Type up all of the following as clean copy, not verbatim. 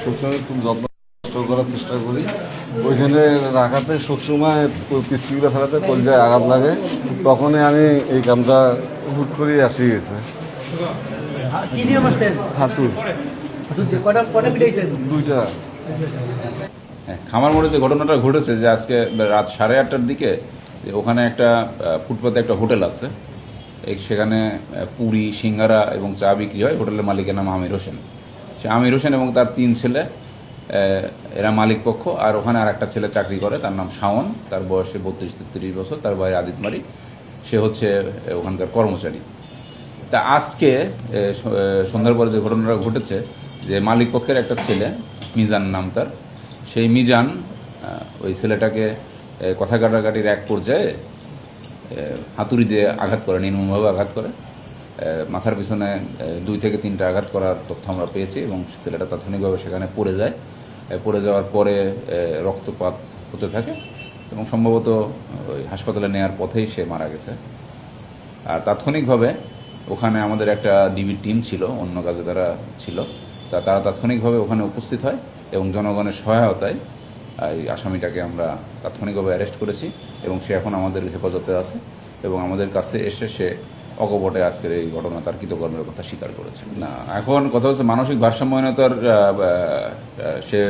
সবসময় খুব যত্ন নষ্ট করার চেষ্টা করি। ওইখানে রাখাতে সবসময় পিসপিগুলো ফেলাতে কলজায় আঘাত লাগে, তখনই আমি এই কামটা হুট করেই আসি গেছে। কি নিয়ম আসছেন? হাতুর কটা পিটাইছেন? দুইটা। খামার মোড়ে যে ঘটনাটা ঘটেছে, যে আজকে রাত 8:30টার দিকে যে ওখানে একটা ফুটপাতে একটা হোটেল আছে, সেখানে পুরি, সিঙ্গারা এবং চা বিক্রি হয়। হোটেলের মালিকের নাম আমির হোসেন। সে আমির হোসেন এবং তার 3 ছেলে, এরা মালিক পক্ষ। আর ওখানে আর একটা ছেলে চাকরি করে, তার নাম শাওন, তার বয়সে 32-33 বছর। তার ভাই আদিত মারি, সে হচ্ছে ওখানকার কর্মচারী। তা আজকে সন্ধ্যার পরে যে ঘটনাটা ঘটেছে, যে মালিক পক্ষের একটা ছেলে মিজান নাম তার, সেই মিজান ওই ছেলেটাকে কথা কাটাকাটির এক পর্যায়ে হাতুড়ি দিয়ে আঘাত করে, নির্মমভাবে আঘাত করে। মাথার পিছনে 2 থেকে 3টা আঘাত করার তথ্য আমরা পেয়েছি এবং ছেলেটা তাৎক্ষণিকভাবে সেখানে পড়ে যায়। পড়ে যাওয়ার পরে রক্তপাত হতে থাকে এবং সম্ভবত ওই হাসপাতালে নেওয়ার পথেই সে মারা গেছে। আর তাৎক্ষণিকভাবে ওখানে আমাদের একটা ডিবি টিম ছিল, অন্য কাজে তারা ছিল, তারা তাৎক্ষণিকভাবে ওখানে উপস্থিত হয় এবং জনগণের সহায়তায় এই আসামিটাকে আমরা তাৎক্ষণিকভাবে অ্যারেস্ট করেছি এবং সে এখন আমাদের হেফাজতে আছে এবং আমাদের কাছে এসে সে অকপটে আজকের এই ঘটনা, তার কৃতকর্মের কথা স্বীকার করেছে। না, এখন কথা হচ্ছে মানসিক ভারসাম্যহীনতার, সে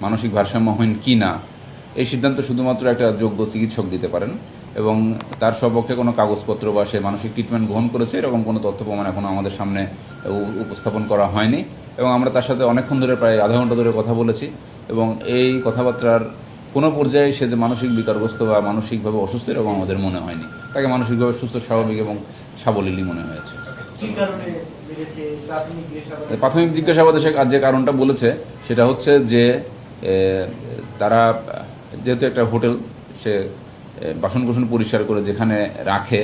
মানসিক ভারসাম্যহীন কি না এই সিদ্ধান্ত শুধুমাত্র একটা যোগ্য চিকিৎসক দিতে পারেন এবং তার সপক্ষে কোনো কাগজপত্র বা সে মানসিক ট্রিটমেন্ট গ্রহণ করেছে এরকম কোনো তথ্য প্রমাণ এখনও আমাদের সামনে উপস্থাপন করা হয়নি। এবং আমরা তার সাথে অনেকক্ষণ ধরে, প্রায় আধা ঘন্টা ধরে কথা বলেছি এবং এই কথাবার্তার কোনো পর্যায়ে সে যে মানসিক বিকারগ্রস্ত বা মানসিকভাবে অসুস্থ এরকম আমাদের মনে হয়নি। তাকে মানসিকভাবে সুস্থ, স্বাভাবিক এবং সাবলীলই মনে হয়েছে। প্রাথমিক জিজ্ঞাসাবাদে সে যে কারণটা বলেছে সেটা হচ্ছে যে তারা যেহেতু একটা হোটেল, সে বাসনকোসন পরিষ্কার করে যেখানে রাখে,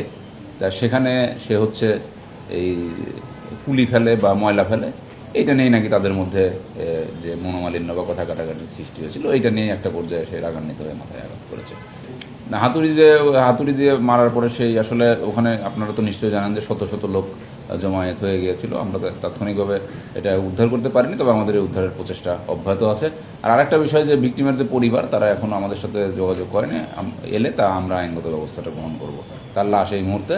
তা সেখানে সে হচ্ছে এই পুলি ফেলে বা ময়লা ফেলে, এইটা নিয়েই নাকি তাদের মধ্যে যে মনোমালিন্য বা কথা কাটাকাটির সৃষ্টি হয়েছিল, এইটা নিয়ে একটা পর্যায়ে সে রাগান্বিত হয়ে মাথায় আঘাত করেছে। না, হাতুড়ি দিয়ে মারার পরে সেই আসলে ওখানে আপনারা তো নিশ্চয়ই জানেন যে শত শত লোক জমায়েত হয়ে গিয়েছিল। আমরা তাৎক্ষণিকভাবে এটা উদ্ধার করতে পারিনি, তবে আমাদের এই উদ্ধারের প্রচেষ্টা অব্যাহত আছে। আর আরেকটা বিষয় যে ভিকটিমের যে পরিবার, তারা এখনও আমাদের সাথে যোগাযোগ করেনি, এলে তা আমরা আইনগত ব্যবস্থাটা গ্রহণ করব। তার লাশ এই মুহূর্তে